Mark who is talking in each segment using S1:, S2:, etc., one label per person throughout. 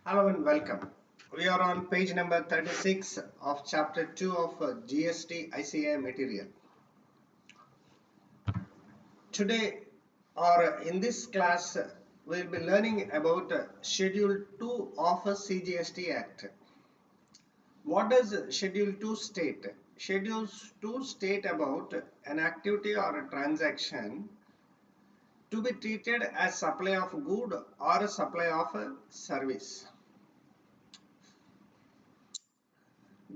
S1: Hello and welcome. We are on page number 36 of chapter 2 of GST ICA material. Today or in this class we will be learning about Schedule 2 of CGST Act. What does Schedule 2 state? Schedule 2 state about an activity or a transaction to be treated as supply of good or a supply of a service.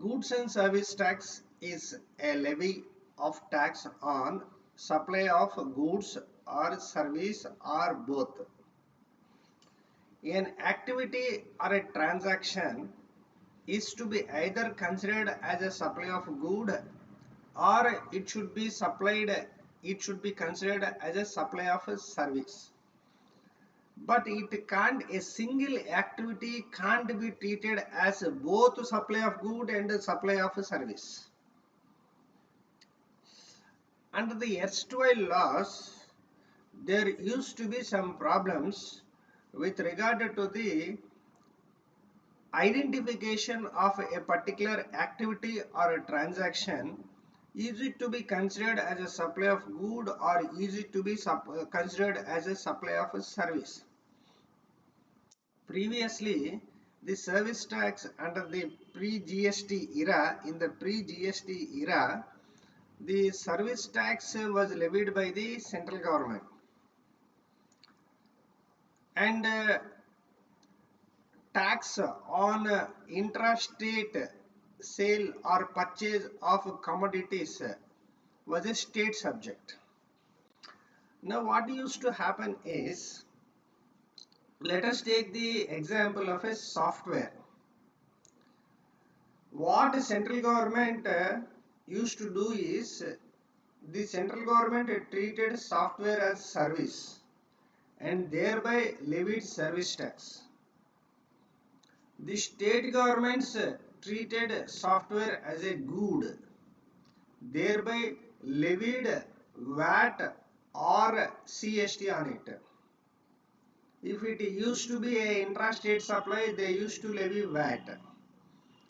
S1: Goods and service tax is a levy of tax on supply of goods or service or both. An activity or a transaction is to be either considered as a supply of good or it should be considered as a supply of a service. But a single activity can't be treated as both supply of good and supply of a service. Under the erstwhile laws, there used to be some problems with regard to the identification of a particular activity or a transaction. Is it to be considered as a supply of good or is it to be considered as a supply of a service? Previously, the service tax under the pre-GST era, the service tax was levied by the central government, and tax on intrastate sale or purchase of commodities was a state subject. Now what used to happen is, let us take the example of a software. What the central government used to do is, the central government treated software as service and thereby levied service tax. The state governments treated software as a good, thereby levied VAT or CST on it. If it used to be an intrastate supply, they used to levy VAT.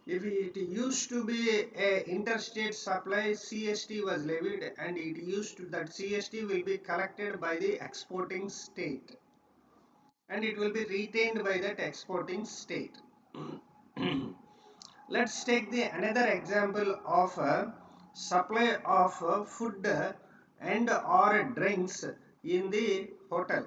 S1: If it used to be a interstate supply, CST was levied, and that CST will be collected by the exporting state and it will be retained by that exporting state. Let's take the another example of supply of food and or drinks in the hotel.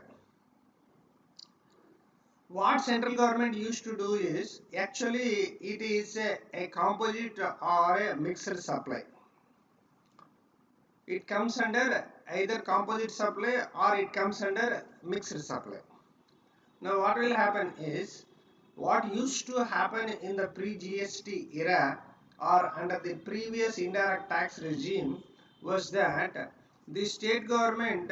S1: What central government used to do is, actually it is a composite or a mixed supply. It comes under either composite supply or it comes under mixed supply. Now what will happen is, what used to happen in the pre-GST era or under the previous indirect tax regime was that the state government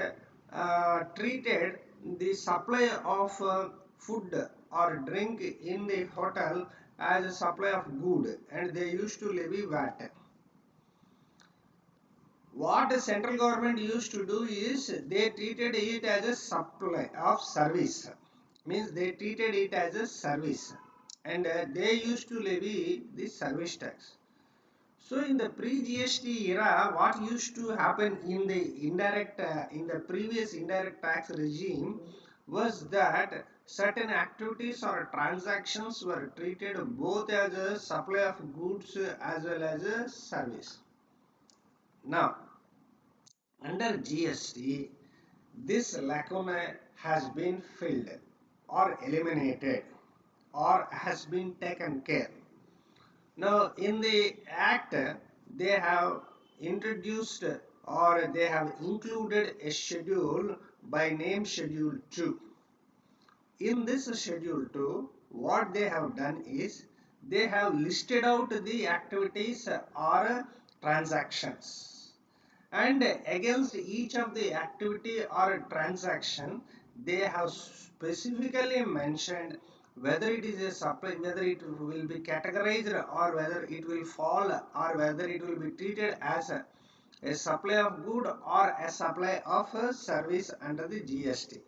S1: treated the supply of food or drink in the hotel as a supply of good, and they used to levy VAT. What the central government used to do is, they treated it as a supply of service, means they treated it as a service, and they used to levy the service tax. So in the pre-GST era, what used to happen in the previous indirect tax regime was that certain activities or transactions were treated both as a supply of goods as well as a service. Now, under GST, this lacuna has been filled or eliminated or has been taken care. Now in the act, they have introduced or they have included a schedule by name Schedule 2. In this Schedule 2, what they have done is, they have listed out the activities or transactions, and against each of the activity or transaction they have specifically mentioned whether it is a supply, whether it will be categorized or whether it will fall or whether it will be treated as a supply of good or a supply of a service under the GST.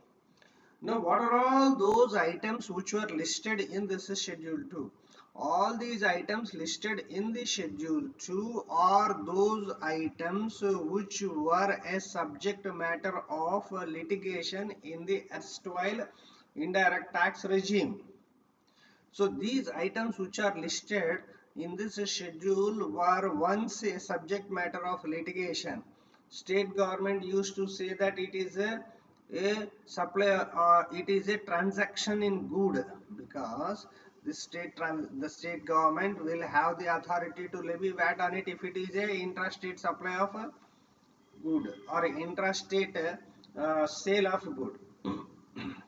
S1: Now, what are all those items which were listed in this schedule 2? All these items listed in the schedule 2 are those items which were a subject matter of litigation in the erstwhile indirect tax regime. So these items which are listed in this schedule were once a subject matter of litigation. State government used to say that it is a supply, it is a transaction in good, because the state government will have the authority to levy VAT on it if it is a intrastate supply of a good or intrastate sale of good.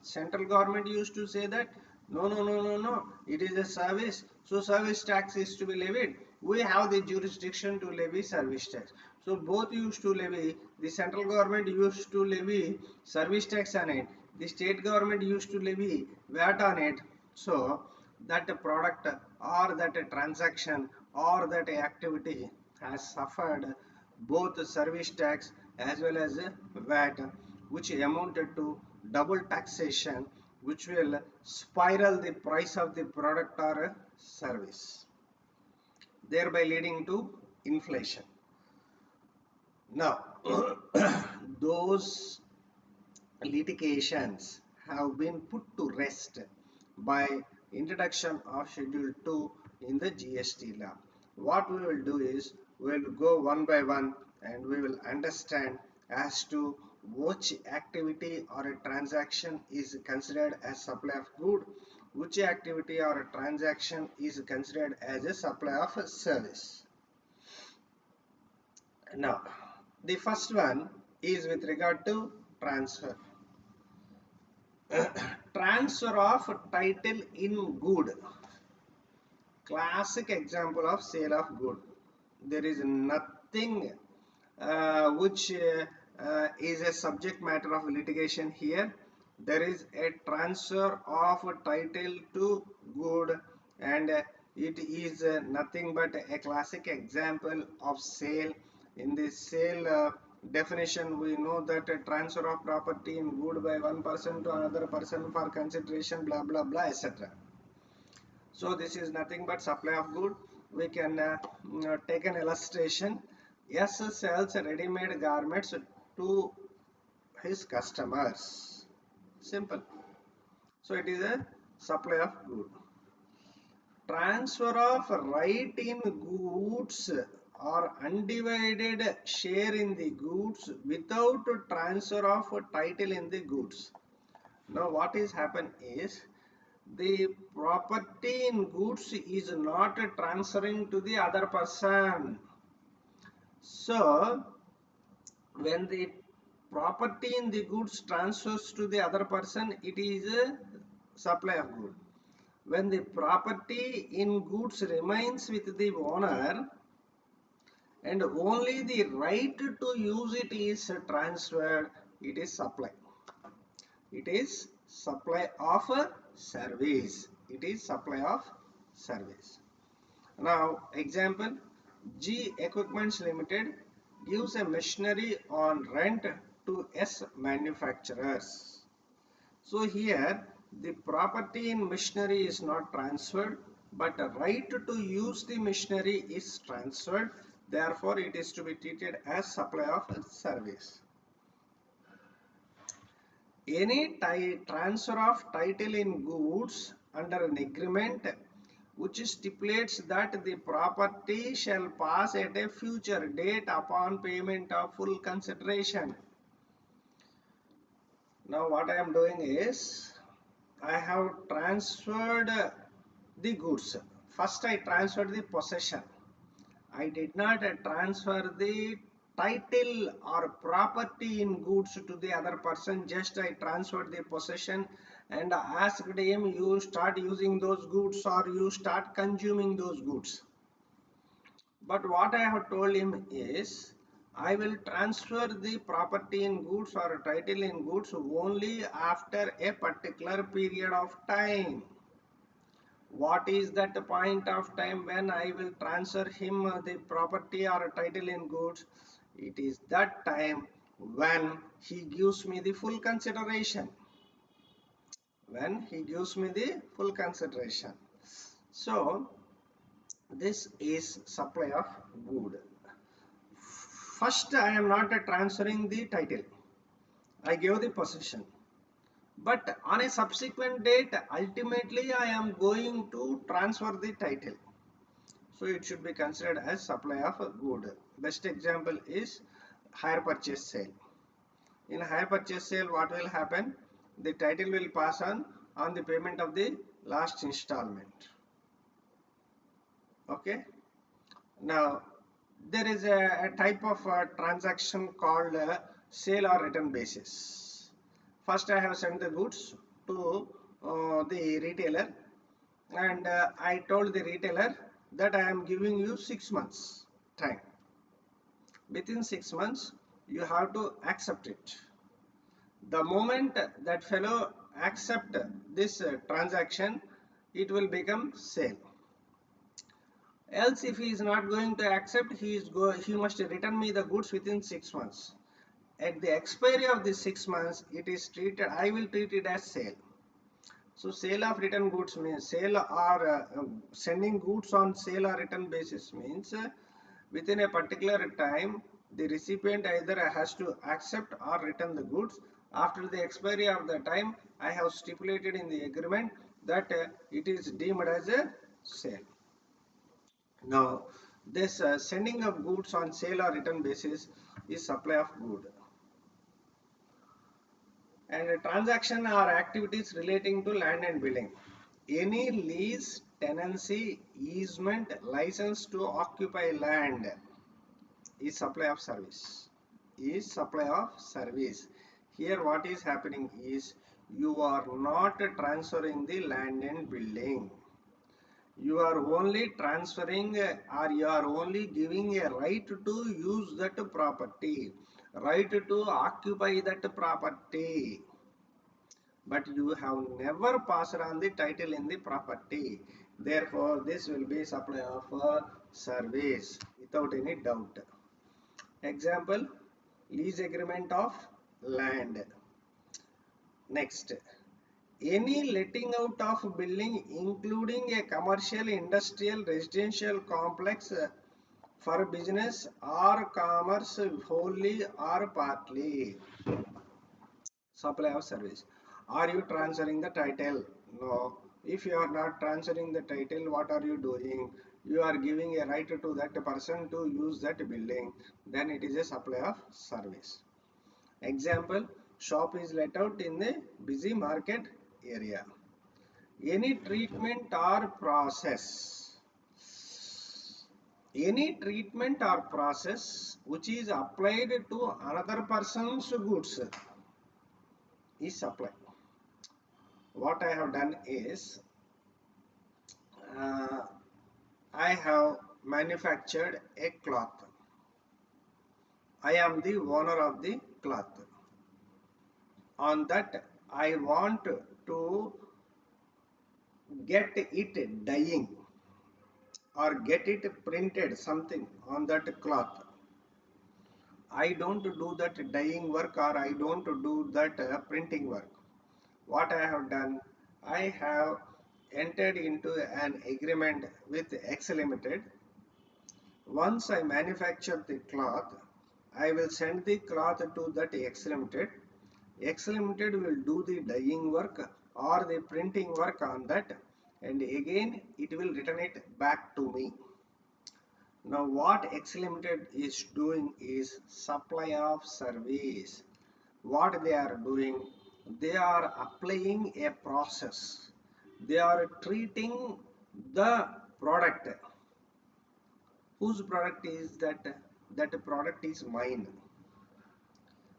S1: Central government used to say that no, it is a service, so service tax is to be levied. We have the jurisdiction to levy service tax. So both used to levy. The central government used to levy service tax on it, the state government used to levy VAT on it. So that product or that transaction or that activity has suffered both service tax as well as VAT, which amounted to double taxation, which will spiral the price of the product or service, thereby leading to inflation. Now, those litigations have been put to rest by introduction of Schedule 2 in the GST law. What we will do is we will go one by one and we will understand as to which activity or a transaction is considered as supply of good, which activity or a transaction is considered as a supply of a service. Now, the first one is with regard to transfer. Transfer of title in good. Classic example of sale of good. There is nothing which is a subject matter of litigation here. There is a transfer of a title to good, and it is nothing but a classic example of sale. In this sale definition, we know that a transfer of property in good by one person to another person for consideration, blah blah blah, etc. So this is nothing but supply of good. We can take an illustration. S sells ready-made garments to his customers. Simple. So it is a supply of good. Transfer of right in goods or undivided share in the goods without transfer of title in the goods. Now what is happened is, the property in goods is not transferring to the other person. So when the property in the goods transfers to the other person, it is a supply of good. When the property in goods remains with the owner and only the right to use it is transferred, it is supply. It is supply of a service. It is supply of service. Now, example, G Equipments Limited gives a machinery on rent to S manufacturers. So here the property in machinery is not transferred, but the right to use the machinery is transferred. Therefore, it is to be treated as supply of a service. Any transfer of title in goods under an agreement which stipulates that the property shall pass at a future date upon payment of full consideration. Now what I am doing is, I have transferred the goods. First I transferred the possession. I did not transfer the title or property in goods to the other person. Just I transferred the possession and asked him, you start using those goods or you start consuming those goods. But what I have told him is, I will transfer the property in goods or title in goods only after a particular period of time. What is that point of time when I will transfer him the property or title in goods? It is that time when he gives me the full consideration. when he gives me the full consideration. So this is supply of good. First, I am not transferring the title. I gave the possession. But on a subsequent date, ultimately I am going to transfer the title. So it should be considered as supply of a good. Best example is hire purchase sale. In hire purchase sale, what will happen? The title will pass on the payment of the last installment. Okay. Now there is a type of transaction called sale or return basis. First, I have sent the goods to the retailer, and I told the retailer that I am giving you 6 months time. Within 6 months, you have to accept it. The moment that fellow accept this transaction, it will become sale. Else, if he is not going to accept, he must return me the goods within 6 months. At the expiry of the 6 months, it is treated. I will treat it as sale. So sale of return goods means sale or sending goods on sale or return basis means within a particular time the recipient either has to accept or return the goods. After the expiry of the time, I have stipulated in the agreement that it is deemed as a sale. Now this sending of goods on sale or return basis is supply of good. And a transaction or activities relating to land and building. Any lease, tenancy, easement, license to occupy land is supply of service. Is supply of service. Here what is happening is you are not transferring the land and building. You are only transferring or you are only giving a right to use that property, right to occupy that property, but you have never passed on the title in the property. Therefore, this will be supply of service without any doubt. Example, lease agreement of land. Next, any letting out of building including a commercial, industrial, residential complex for business or commerce wholly or partly. Supply of service. Are you transferring the title? No. If you are not transferring the title, what are you doing? You are giving a right to that person to use that building. Then it is a supply of service. Example, shop is let out in the busy market area. Any treatment or process. Any treatment or process which is applied to another person's goods is supply. What I have done is I have manufactured a cloth. I am the owner of the cloth. On that, I want to get it dyeing or get it printed something on that cloth. I don't do that dyeing work or I don't do that printing work. What I have done, I have entered into an agreement with X Limited. Once I manufacture the cloth, I will send the cloth to that X Limited. X Limited will do the dyeing work or the printing work on that, and again it will return it back to me. Now what X Limited is doing is supply of service. What they are doing, they are applying a process. They are treating the product. Whose product is that? That product is mine.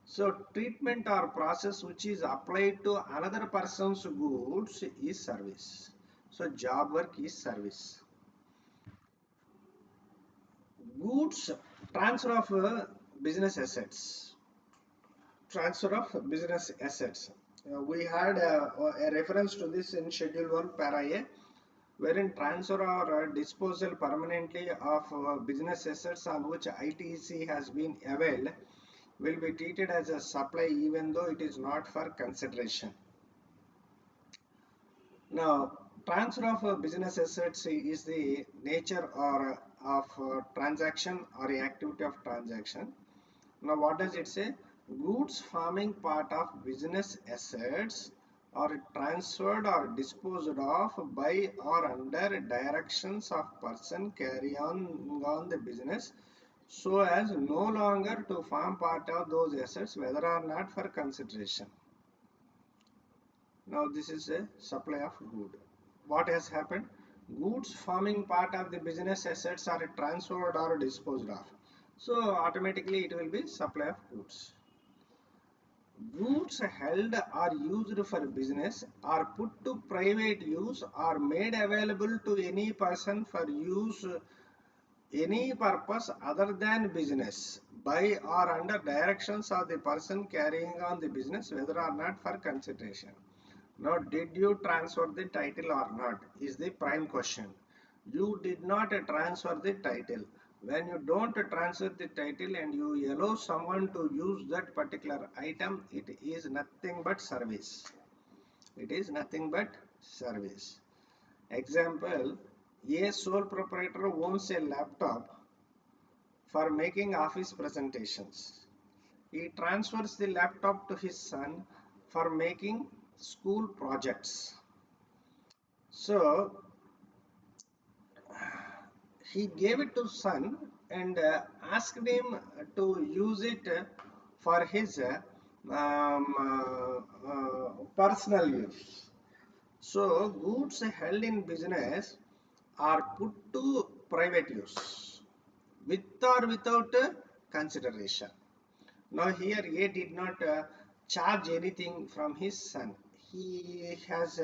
S1: So treatment or process which is applied to another person's goods is service. So job work is service. Goods, transfer of business assets. Transfer of business assets. We had a reference to this in Schedule 1 Para A, wherein transfer or disposal permanently of business assets on which ITC has been availed will be treated as a supply even though it is not for consideration. Now, transfer of business assets is the nature or of transaction or activity of transaction. Now, what does it say? Goods forming part of business assets are transferred or disposed of by or under directions of person carry on the business so as no longer to form part of those assets whether or not for consideration. Now this is a supply of good. What has happened? Goods forming part of the business assets are transferred or disposed of. So automatically it will be supply of goods. Goods held or used for business are put to private use or made available to any person for use any purpose other than business by or under directions of the person carrying on the business whether or not for consideration. Now, did you transfer the title or not is the prime question. You did not transfer the title. When you don't transfer the title and you allow someone to use that particular item, it is nothing but service. It is nothing but service. Example, a sole proprietor owns a laptop for making office presentations. He transfers the laptop to his son for making school projects. So he gave it to son and asked him to use it for his personal use. So goods held in business are put to private use with or without consideration. Now here A did not charge anything from his son. He has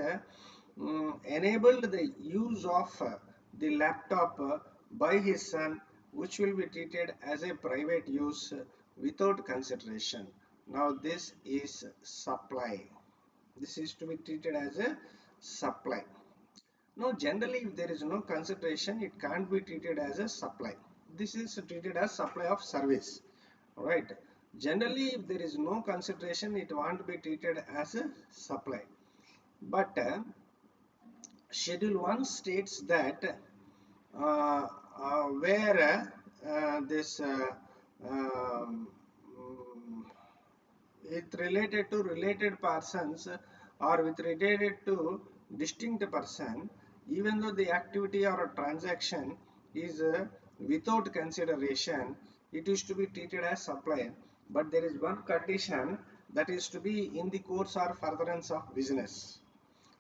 S1: enabled the use of the laptop by his son, which will be treated as a private use without consideration. Now this is supply. This is to be treated as a supply. Now generally if there is no consideration, it can't be treated as a supply. This is treated as supply of service. Right. Generally if there is no consideration, it won't be treated as a supply. But schedule 1 states that where this um, mm, it related to related persons or with related to distinct person, even though the activity or a transaction is without consideration, it is to be treated as supply. But there is one condition, that is to be in the course or furtherance of business.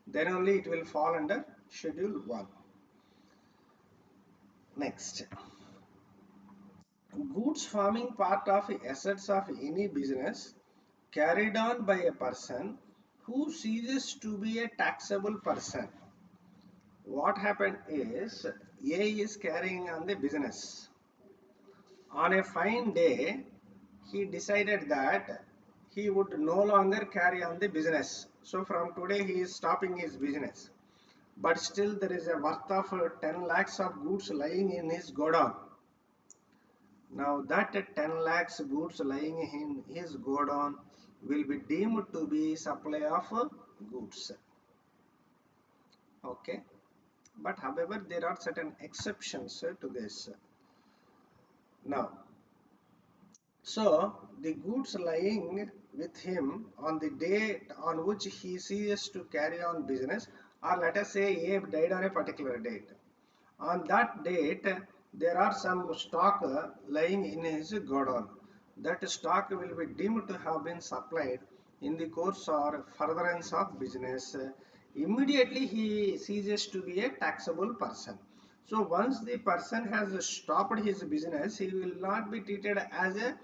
S1: Then only it will fall under schedule 1. Next, goods forming part of assets of any business carried on by a person who ceases to be a taxable person. What happened is A is carrying on the business. On a fine day, he decided that he would no longer carry on the business. So from today he is stopping his business. But still there is a worth of 10 lakhs of goods lying in his godown. Now that 10 lakhs goods lying in his godown will be deemed to be supply of goods. Okay. But however, there are certain exceptions to this. Now, so the goods lying with him on the date on which he ceases to carry on business, or let us say A died on a particular date. On that date, there are some stock lying in his godown. That stock will be deemed to have been supplied in the course or furtherance of business. Immediately he ceases to be a taxable person. So once the person has stopped his business, he will not be treated as a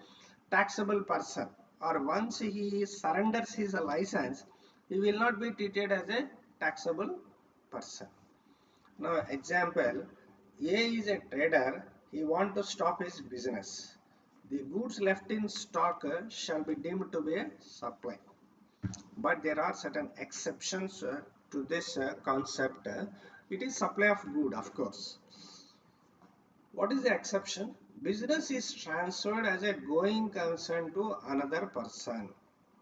S1: taxable person, or once he surrenders his license, he will not be treated as a taxable person. Now example, A is a trader, he wants to stop his business. The goods left in stock shall be deemed to be a supply. But there are certain exceptions to this concept. It is supply of good, of course. What is the exception? Business is transferred as a going concern to another person.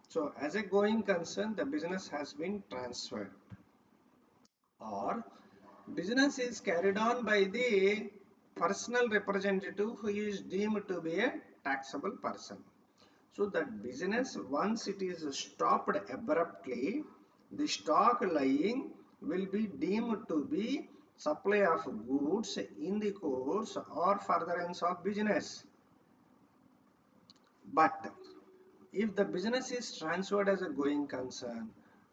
S1: So as a going concern, the business has been transferred. or business is carried on by the personal representative who is deemed to be a taxable person. So that business, once it is stopped abruptly, the stock lying will be deemed to be supply of goods in the course or furtherance of business. But if the business is transferred as a going concern,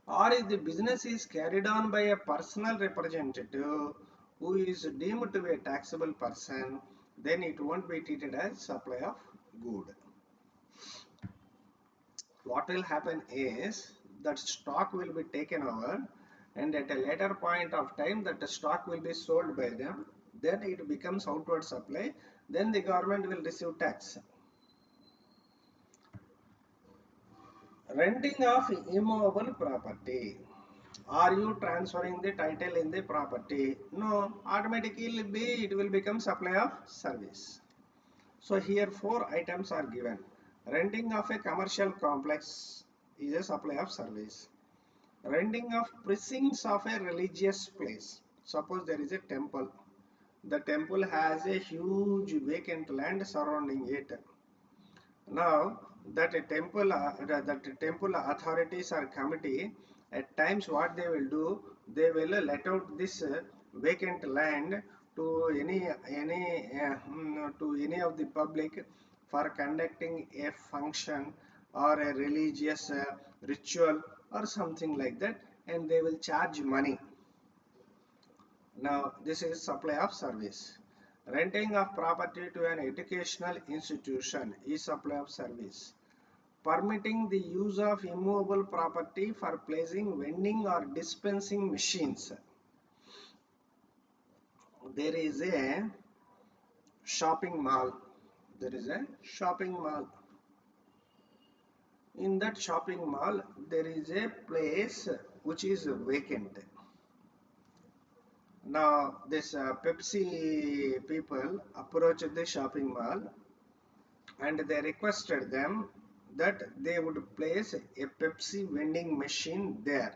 S1: or if the business is carried on by a personal representative who is deemed to be a taxable person, then it won't be treated as supply of good. What will happen is that stock will be taken over, and at a later point of time that the stock will be sold by them, then it becomes outward supply, then the government will receive tax. Renting of immovable property. Are you transferring the title in the property? No, automatically it will become supply of service. So here four items are given. Renting of a commercial complex is a supply of service. Renting of precincts of a religious place. Suppose there is a temple. The temple has a huge vacant land surrounding it. Now that temple authorities or committee, at times what they will do, they will let out this vacant land to any of the public for conducting a function or a religious ritual or something like that, and they will charge money. Now this is supply of service. Renting of property to an educational institution is supply of service. Permitting the use of immovable property for placing vending or dispensing machines. There is a shopping mall. There is a shopping mall. In that shopping mall, there is a place which is vacant. Now, this Pepsi people approached the shopping mall and they requested them that they would place a Pepsi vending machine there.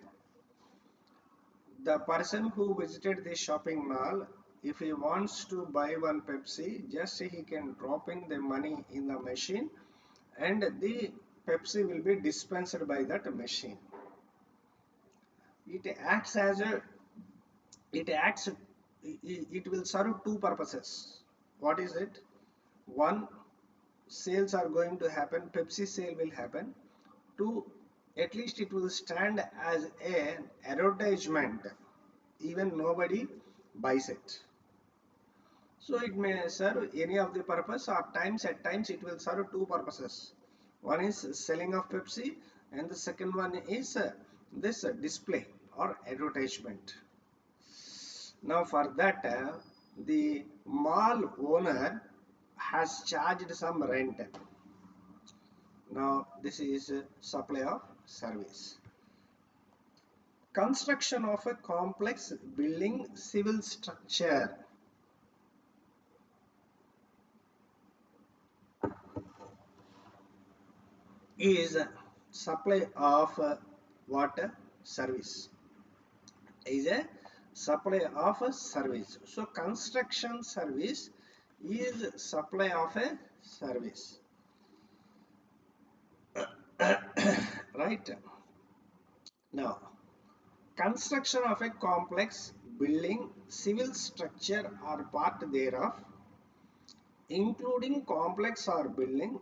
S1: The person who visited the shopping mall, if he wants to buy one Pepsi, just he can drop in the money in the machine and the Pepsi will be dispensed by that machine. It acts as a, it acts, it will serve two purposes. What is it? One, sales are going to happen, Pepsi sale will happen. Two, at least it will stand as an advertisement, even nobody buys it. So it may serve any of the purpose, or at times it will serve two purposes. One is selling of Pepsi and the second one is this display or advertisement. Now for that the mall owner has charged some rent. Now this is supply of service. Construction of a complex building civil structure is supply of water service, is a supply of a service. So construction service is supply of a service. Right. Now construction of a complex building civil structure are part thereof, including complex or building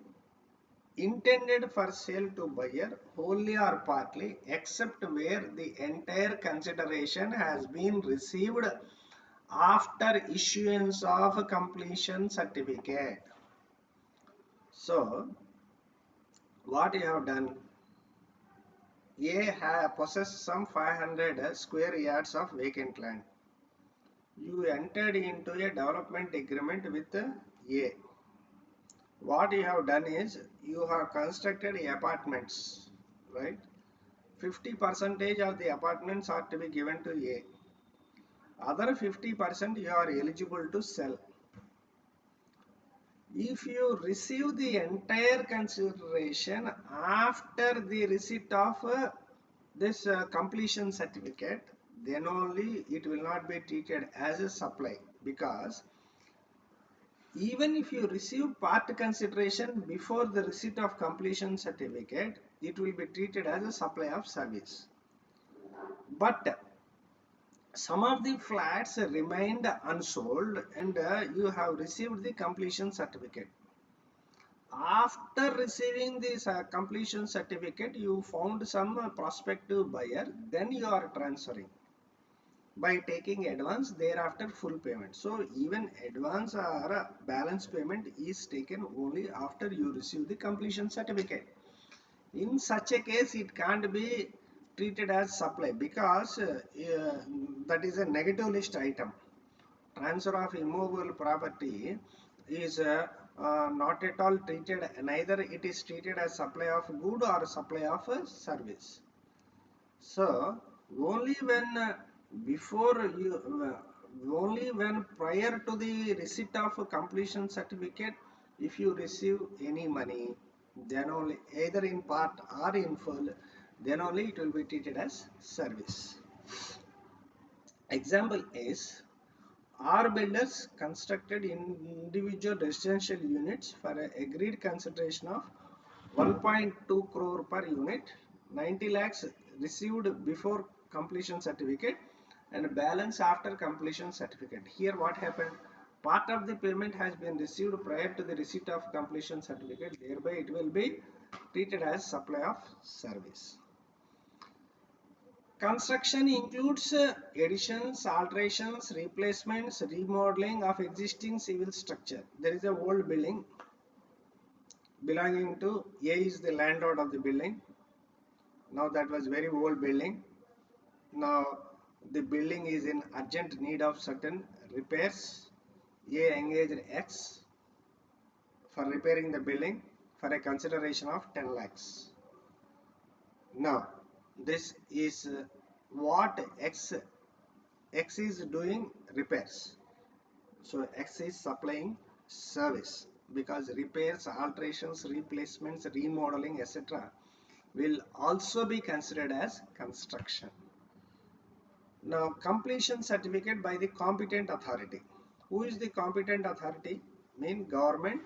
S1: intended for sale to buyer wholly or partly, except where the entire consideration has been received after issuance of completion certificate. So what you have done, A possess some 500 square yards of vacant land. You entered into a development agreement with A. What you have done is you have constructed apartments, right? 50% of the apartments are to be given to A. Other 50% you are eligible to sell. If you receive the entire consideration after the receipt of this completion certificate, then only it will not be treated as a supply, because even if you receive part consideration before the receipt of completion certificate, it will be treated as a supply of service. But some of the flats remained unsold and you have received the completion certificate. After receiving this completion certificate, you found some prospective buyer, then you are transferring by taking advance, thereafter full payment. So even advance or balance payment is taken only after you receive the completion certificate. In such a case, it can't be treated as supply, because that is a negative list item. Transfer of immovable property is not at all treated, neither it is treated as supply of good or supply of service. So only when before you only when prior to the receipt of a completion certificate, if you receive any money, then only, either in part or in full, then only it will be treated as service. Example is, R builders constructed individual residential units for an agreed consideration of 1.2 crore per unit. 90 lakhs received before completion certificate and balance after completion certificate. Here what happened? Part of the payment has been received prior to the receipt of completion certificate. Thereby it will be treated as supply of service. Construction includes additions, alterations, replacements, remodeling of existing civil structure. There is a old building belonging to A is the landlord of the building. Now that was very old building. Now the building is in urgent need of certain repairs. A engaged X for repairing the building for a consideration of 10 lakhs. Now this is what X is doing repairs. So X is supplying service, because repairs, alterations, replacements, remodeling, etc. will also be considered as construction. Now completion certificate by the competent authority. Who is the competent authority? Mean government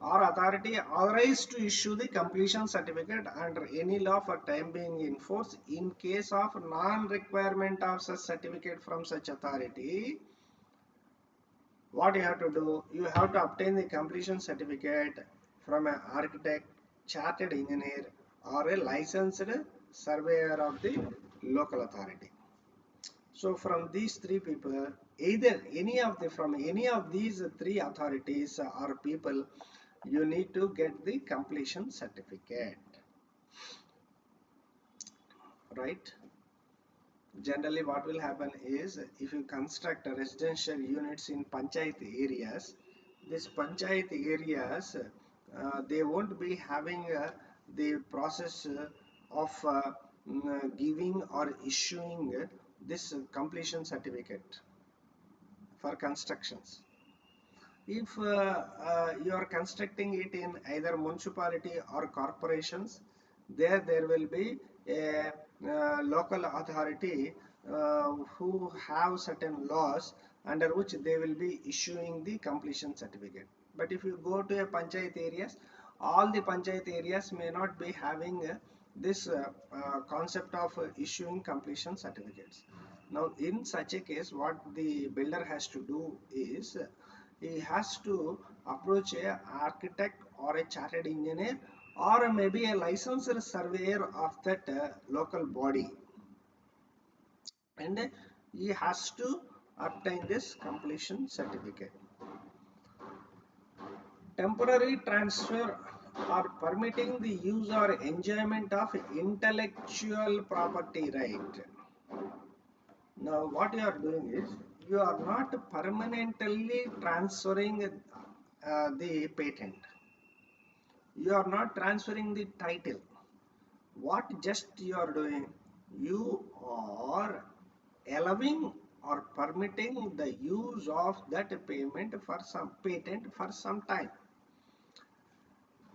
S1: or authority authorized to issue the completion certificate under any law for time being in force. In case of non-requirement of such certificate from such authority, what you have to do? You have to obtain the completion certificate from an architect, chartered engineer, or a licensed surveyor of the local authority. So from these three people, either from any of these three authorities or people, you need to get the completion certificate, right? Generally what will happen is, if you construct residential units in panchayat areas, these panchayat areas, they won't be having the process of giving or issuing this completion certificate for constructions. If you are constructing it in either municipality or corporations, there will be a local authority who have certain laws under which they will be issuing the completion certificate. But if you go to a panchayat areas, all the panchayat areas may not be having this concept of issuing completion certificates. Now in such a case, what the builder has to do is, he has to approach a architect or a chartered engineer or maybe a licensed surveyor of that local body, and he has to obtain this completion certificate. Temporary transfer or permitting the use or enjoyment of intellectual property right. Now what you are doing is, you are not permanently transferring the patent, you are not transferring the title. What just you are doing, you are allowing or permitting the use of that payment for some patent for some time.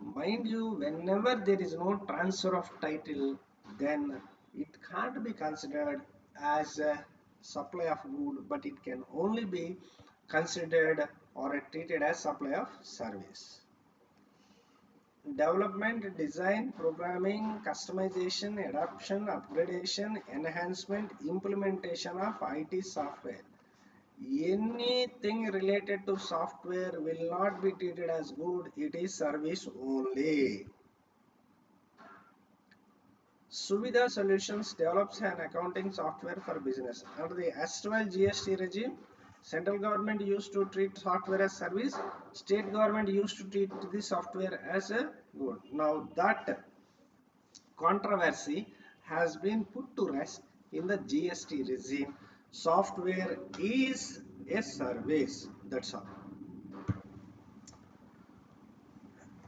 S1: Mind you, whenever there is no transfer of title, then it can't be considered as supply of good, but it can only be considered or treated as supply of service. Development, design, programming, customization, adoption, upgradation, enhancement, implementation of IT software. Anything related to software will not be treated as good, it is service only. Suvidha Solutions develops an accounting software for business. Under the erstwhile GST regime, central government used to treat software as service, state government used to treat the software as a good. Now that controversy has been put to rest in the GST regime. Software is a service. That's all.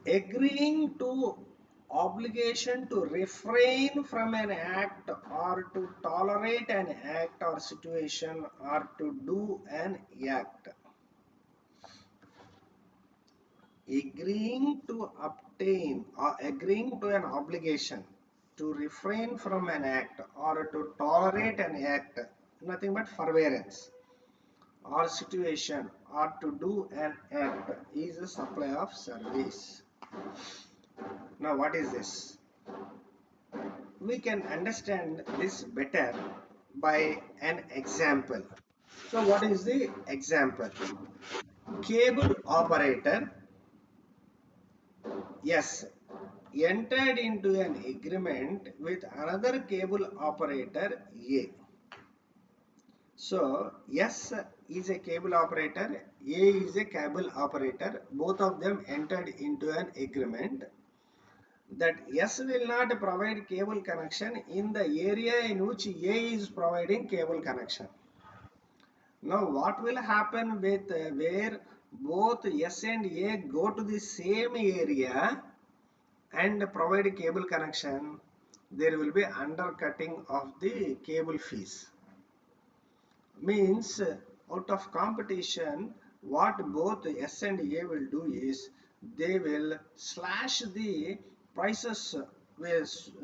S1: Agreeing to obligation to refrain from an act or to tolerate an act or situation or to do an act. Agreeing to obtain or agreeing to an obligation to refrain from an act or to tolerate an act, nothing but forbearance, or situation or to do an act is a supply of service. Now what is this? We can understand this better by an example. So what is the example? Cable operator, yes, entered into an agreement with another cable operator A. So S is a cable operator, A is a cable operator, both of them entered into an agreement that S will not provide cable connection in the area in which A is providing cable connection. Now what will happen with where both S and A go to the same area and provide cable connection? There will be undercutting of the cable fees. Means out of competition, what both S and A will do is they will slash the prices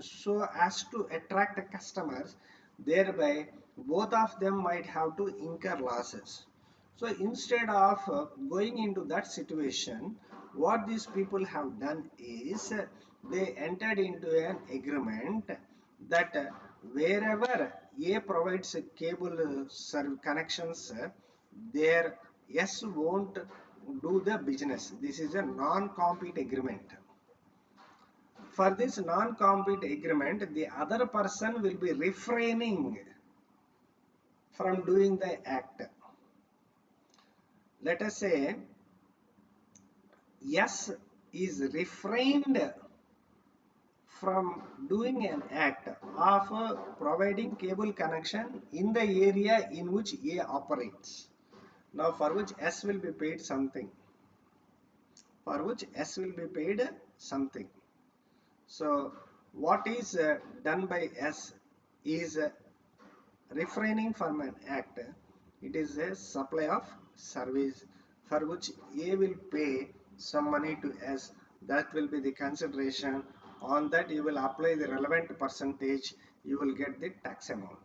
S1: so as to attract customers, thereby both of them might have to incur losses. So instead of going into that situation, what these people have done is they entered into an agreement that wherever A provides cable connections, there S won't do the business. This is a non-compete agreement. For this non-compete agreement, the other person will be refraining from doing the act. Let us say S is refrained from doing an act of providing cable connection in the area in which A operates. Now for which S will be paid something. For which S will be paid something. So what is done by S is refraining from an act. It is a supply of service for which A will pay some money to S. That will be the consideration. On that you will apply the relevant percentage, you will get the tax amount.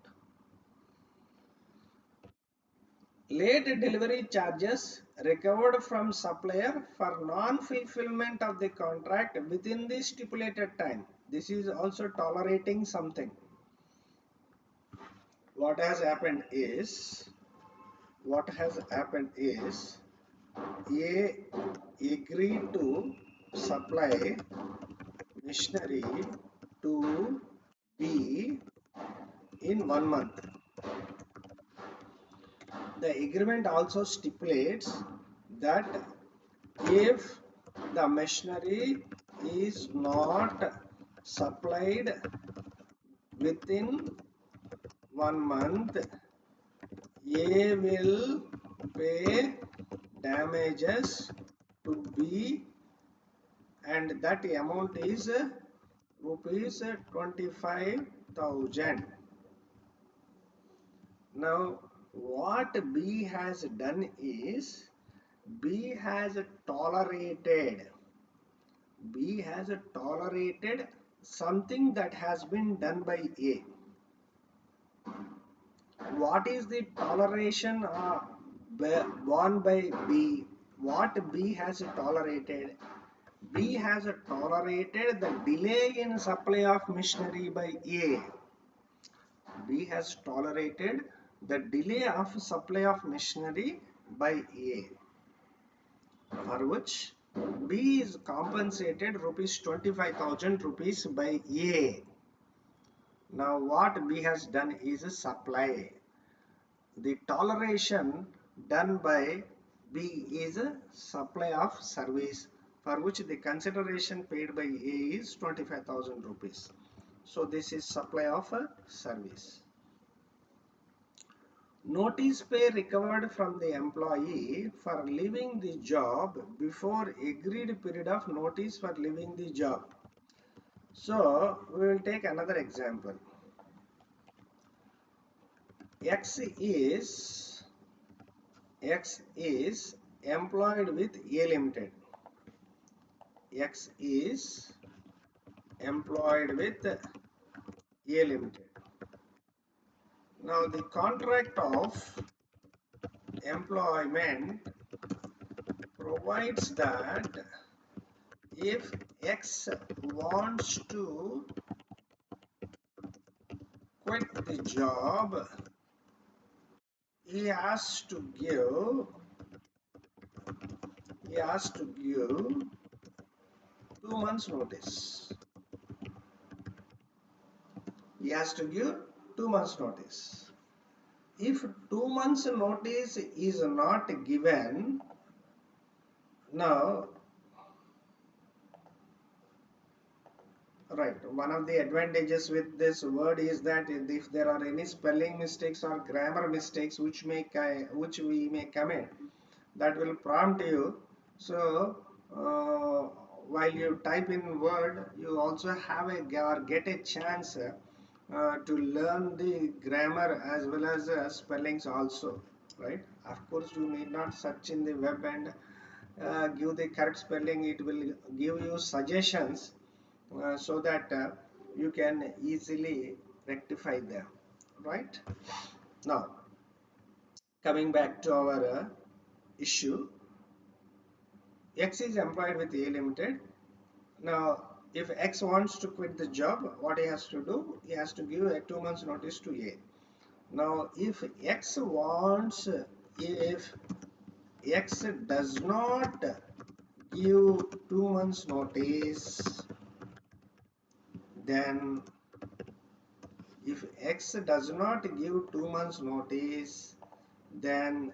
S1: Late delivery charges recovered from supplier for non-fulfillment of the contract within the stipulated time. This is also tolerating something. What has happened is A agreed to supply machinery to B in 1 month. The agreement also stipulates that if the machinery is not supplied within 1 month, A will pay damages to B, and that amount is rupees 25,000. Now what B has done is B has tolerated something that has been done by A. What is the toleration borne by B? What B has tolerated? B has tolerated the delay in supply of machinery by A. B has tolerated the delay of supply of machinery by A, for which B is compensated rupees 25,000 rupees by A. Now what B has done is a supply. The toleration done by B is a supply of service, for which the consideration paid by A is 25,000 rupees. So this is supply of a service. Notice pay recovered from the employee for leaving the job before agreed period of notice for leaving the job. So we will take another example. X is employed with A Limited. X is employed with A Limited. Now the contract of employment provides that if X wants to quit the job, he has to give 2 months notice. He has to give 2 months notice. If 2 months notice is not given, now right, one of the advantages with this word is that if there are any spelling mistakes or grammar mistakes which we may commit, that will prompt you. So while you type in word, you also have or get a chance to learn the grammar as well as spellings also, right? Of course you need not search in the web and give the correct spelling. It will give you suggestions so that you can easily rectify them, right? Now coming back to our issue, X is employed with A Limited. Now if X wants to quit the job, what he has to do, he has to give a 2 months notice to A. Now if X does not give 2 months notice, then if X does not give 2 months notice, then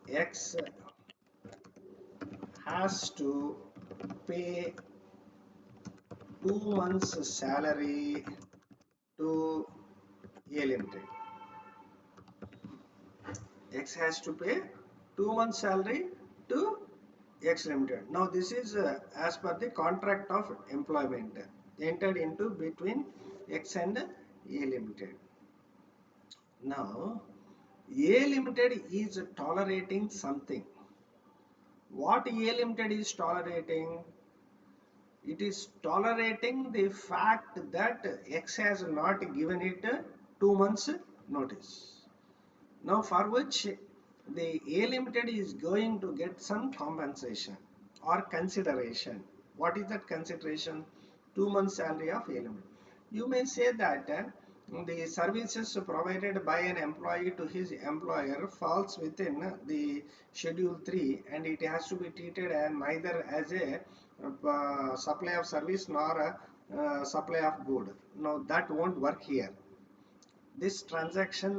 S1: X has to pay 2 months salary to A Limited. X has to pay 2 months salary to X Limited. Now this is as per the contract of employment entered into between X and A Limited. Now A Limited is tolerating something. What A Limited is tolerating? It is tolerating the fact that X has not given it 2 months notice. Now for which the A Limited is going to get some compensation or consideration. What is that consideration? 2 months salary of A Limited. You may say that the services provided by an employee to his employer falls within the schedule 3 and it has to be treated neither as a supply of service nor a supply of good. Now that won't work here. This transaction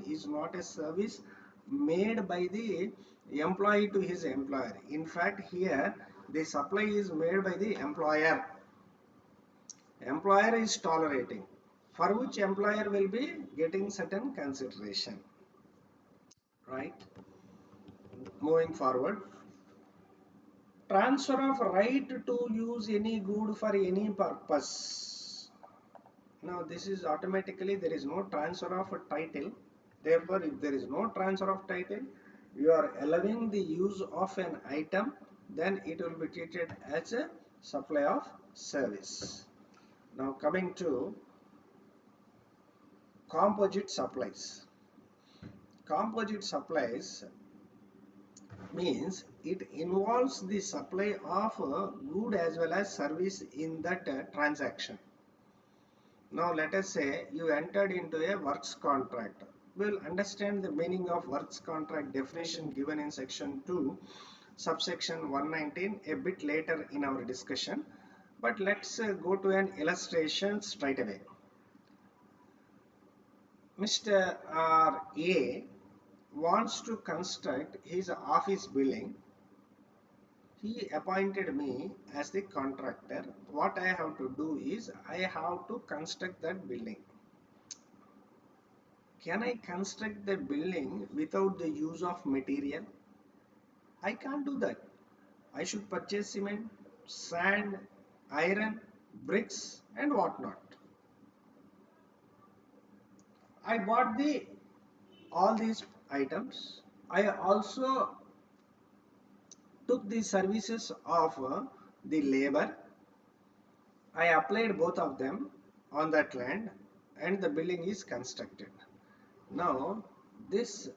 S1: is not a service made by the employee to his employer. In fact, here the supply is made by the employer. Employer is tolerating, for which employer will be getting certain consideration, right? Moving forward, transfer of right to use any good for any purpose. Now this is automatically, there is no transfer of a title. Therefore if there is no transfer of title, you are allowing the use of an item, then it will be treated as a supply of service. Now coming to composite supplies. Composite supplies means it involves the supply of good as well as service in that transaction. Now let us say you entered into a works contract. We will understand the meaning of works contract definition given in section 2 subsection 119 a bit later in our discussion, but let's go to an illustration straight away. Mr. A wants to construct his office building. He appointed me as the contractor. What I have to do is I have to construct that building. Can I construct the building without the use of material? I can't do that. I should purchase cement, sand, iron, bricks and whatnot. I bought all these items. I also took the services of the labor. I applied both of them on that land and the building is constructed. Now this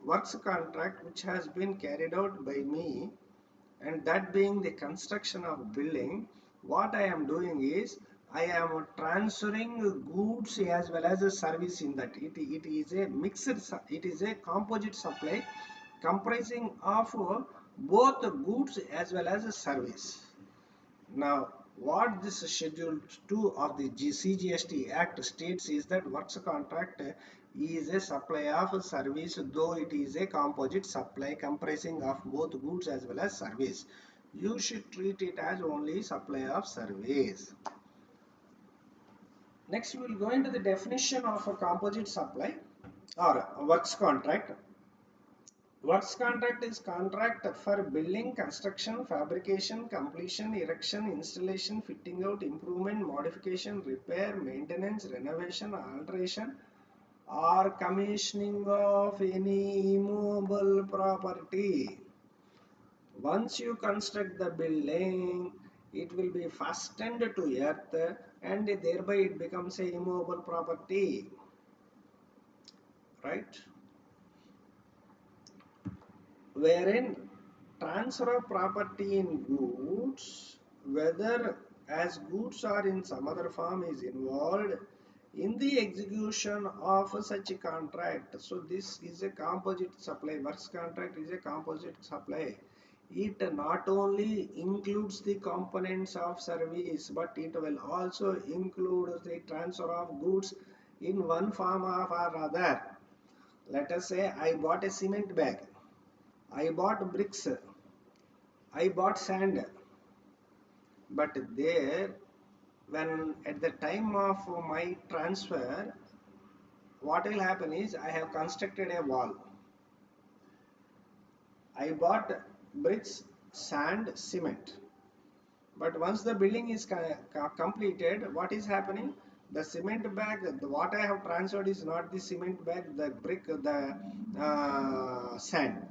S1: works contract which has been carried out by me, and that being the construction of building, what I am doing is I am transferring goods as well as a service in that. It is a mixed, it is a composite supply comprising of both goods as well as a service. Now what this schedule 2 of the CGST Act states is that works contract is a supply of a service, though it is a composite supply comprising of both goods as well as service. You should treat it as only supply of service. Next we will go into the definition of a composite supply or works contract. Works contract is contract for building, construction, fabrication, completion, erection, installation, fitting out, improvement, modification, repair, maintenance, renovation, alteration or commissioning of any immovable property. Once you construct the building, it will be fastened to earth and thereby it becomes a immovable property, right? Wherein transfer of property in goods, whether as goods or in some other form, is involved in the execution of such a contract. So this is a composite supply. Works contract is a composite supply. It not only includes the components of service, but it will also include the transfer of goods in one form or other. Let us say I bought a cement bag, I bought bricks, I bought sand, but there, when at the time of my transfer, what will happen is I have constructed a wall. I bought bricks, sand, cement. But once the building is completed, what is happening? The cement bag, what I have transferred is not the cement bag, the brick, the sand.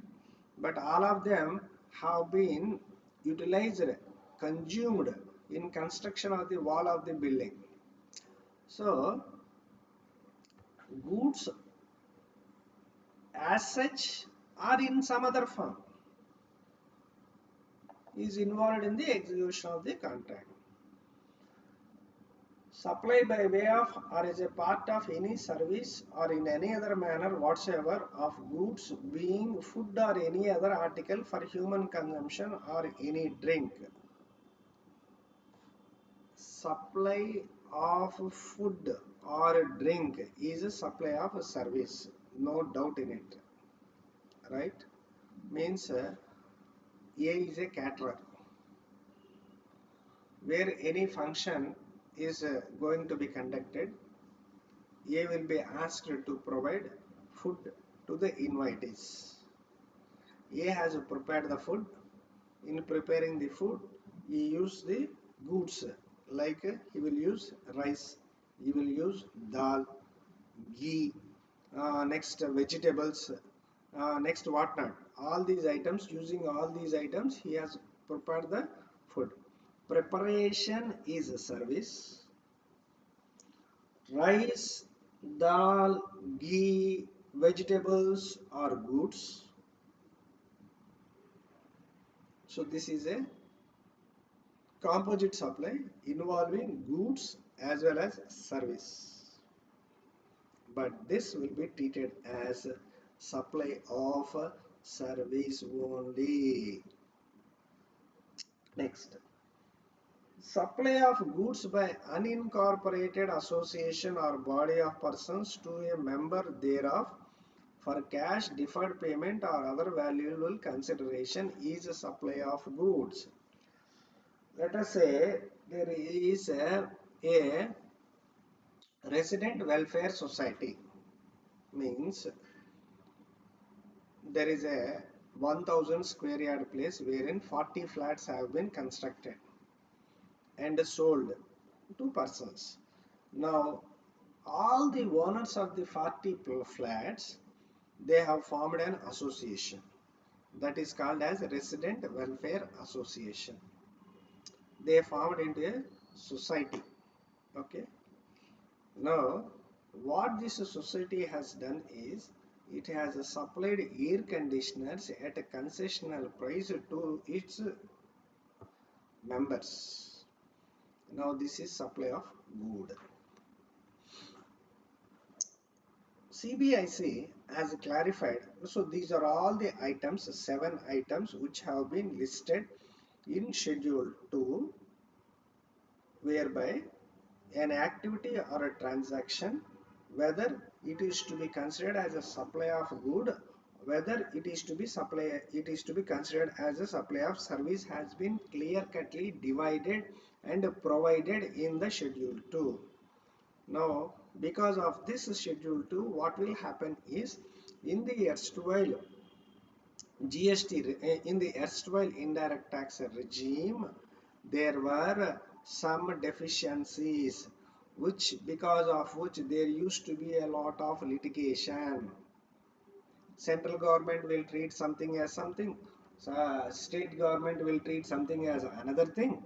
S1: But all of them have been utilized, consumed in construction of the wall of the building. So goods as such or in some other form is involved in the execution of the contract. Supply by way of or as a part of any service or in any other manner whatsoever of goods being food or any other article for human consumption or any drink. Supply of food or drink is a supply of a service, no doubt in it, right? Means A is a caterer, where any function is going to be conducted. A will be asked to provide food to the invitees. A has prepared the food. In preparing the food, he used the goods like he will use rice, he will use dal, ghee, next vegetables, next whatnot. All these items, using all these items, he has prepared the food. preparation is a service. Rice, dal, ghee, vegetables are goods. So this is a composite supply involving goods as well as service. But this will be treated as supply of service only. Next, supply of goods by unincorporated association or body of persons to a member thereof for cash, deferred payment or other valuable consideration is a supply of goods. Let us say there is a resident welfare society, means there is a 1000 square yard place wherein 40 flats have been constructed and sold to persons. Now all the owners of the 40 flats, they have formed an association that is called as resident welfare association. They formed into a society. Okay. Now what this society has done is it has supplied air conditioners at a concessional price to its members. Now this is supply of good. CBIC has clarified, so these are all the items, 7 items which have been listed in schedule 2, whereby an activity or a transaction, whether it is to be considered as a supply of good, whether it is to be considered as a supply of service, has been clear cutly divided and provided in the schedule 2. Now because of this schedule 2, what will happen is in the erstwhile GST, in the erstwhile indirect tax regime, there were some deficiencies which, because of which there used to be a lot of litigation. Central government will treat something as something, state government will treat something as another thing,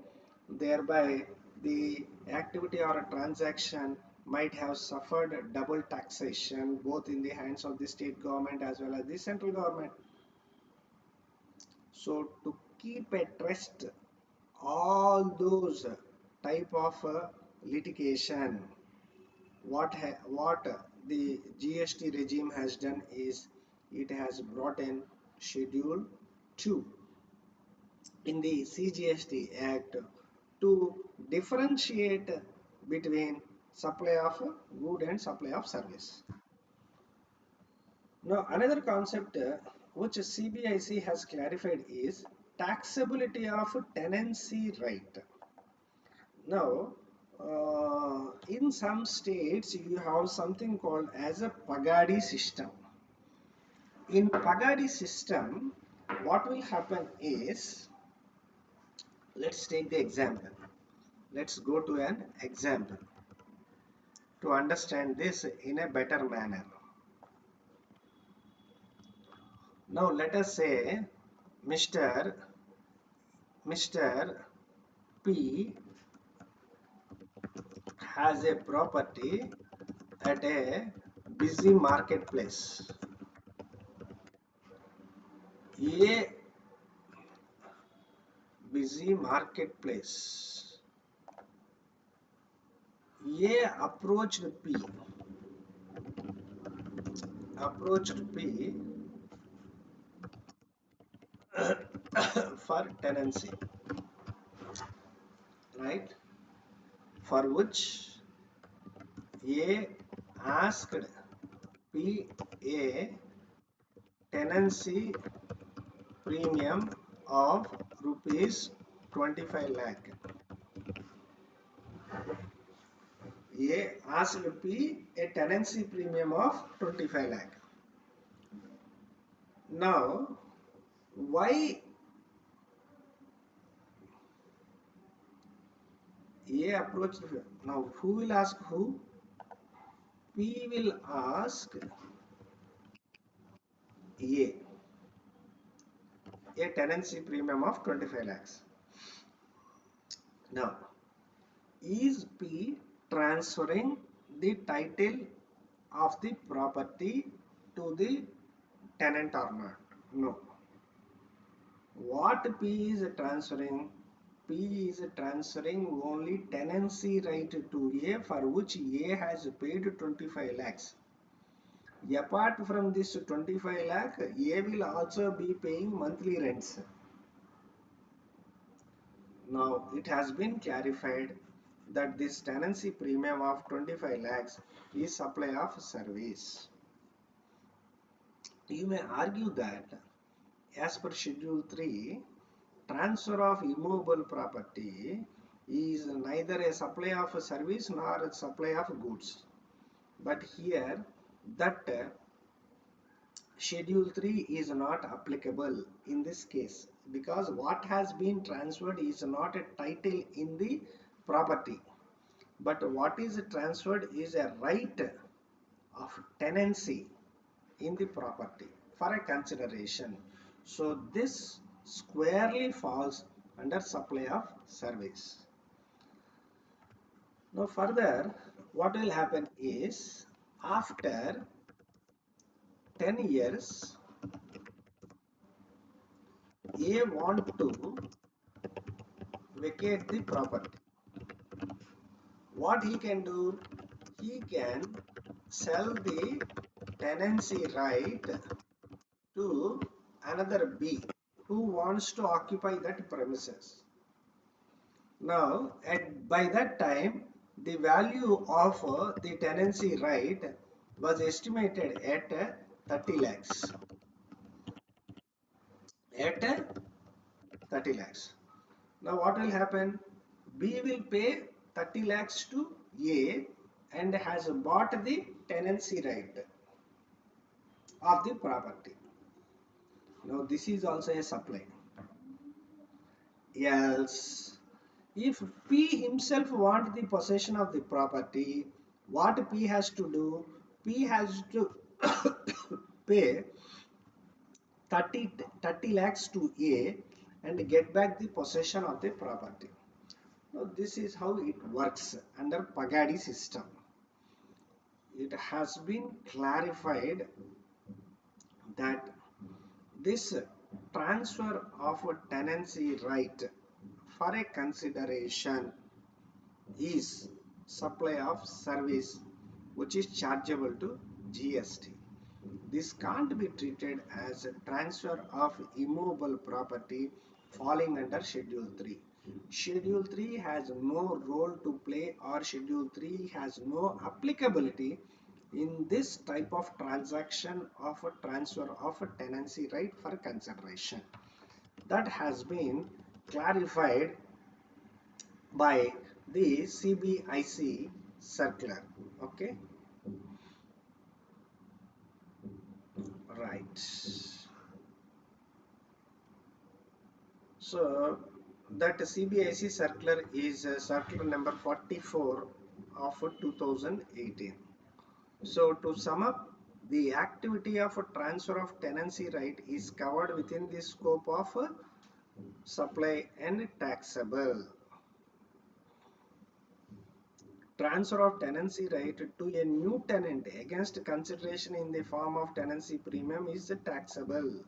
S1: thereby the activity or a transaction might have suffered double taxation both in the hands of the state government as well as the central government. So to keep at rest all those type of litigation, what the GST regime has done is it has brought in schedule 2 in the CGST Act to differentiate between supply of good and supply of service. Now another concept which CBIC has clarified is taxability of tenancy right. Now in some states you have something called as a pagadi system. In pagadi system, what will happen is, let's take the example. Let's go to an example to understand this in a better manner. Now let us say Mr. P has a property at a busy marketplace. A busy marketplace. A approached P for tenancy, right? For which A asked P a tenancy premium of rupees 25 lakh. A asked P a tenancy premium of 25 lakh. Now, why A approached? Now, who will ask who? P will ask a tenancy premium of 25 lakhs. Now, is P transferring the title of the property to the tenant or not? No. What P is transferring? P is transferring only tenancy right to A, for which A has paid 25 lakhs. Apart from this 25 lakh, A will also be paying monthly rents. Now it has been clarified that this tenancy premium of 25 lakhs is supply of service. You may argue that as per Schedule 3, transfer of immovable property is neither a supply of a service nor a supply of goods. But here that Schedule 3 is not applicable in this case, because what has been transferred is not a title in the property, but what is transferred is a right of tenancy in the property for a consideration. So this squarely falls under supply of service. Now further, what will happen is, after 10 years, A want to vacate the property. What he can do? He can sell the tenancy right to another B who wants to occupy that premises. Now, by that time, the value of the tenancy right was estimated at 30 lakhs. At 30 lakhs. Now, what will happen? B will pay 30 lakhs to A and has bought the tenancy right of the property. Now, this is also a supply. Else, if P himself want the possession of the property, what P has to do? P has to pay 30 lakhs to A and get back the possession of the property. Now, this is how it works under Pagadi system. It has been clarified that this transfer of a tenancy right for a consideration is supply of service, which is chargeable to GST. This can't be treated as a transfer of immovable property falling under Schedule 3. Schedule 3 has no role to play, or Schedule 3 has no applicability in this type of transaction of a transfer of a tenancy right for consideration. That has been clarified by the CBIC circular. Okay, right. So that CBIC circular is circular number 44 of 2018. So to sum up, the activity of a transfer of tenancy right is covered within the scope of supply and taxable. Transfer of tenancy right to a new tenant against consideration in the form of tenancy premium is taxable.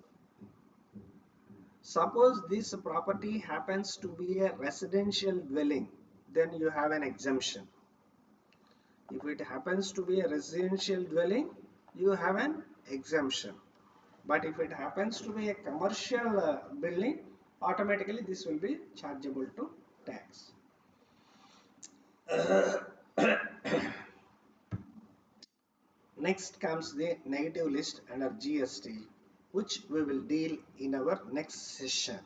S1: Suppose this property happens to be a residential dwelling, then you have an exemption. If it happens to be a residential dwelling, you have an exemption. But if it happens to be a commercial building, automatically this will be chargeable to tax. Next comes the negative list under GST, which we will deal in our next session.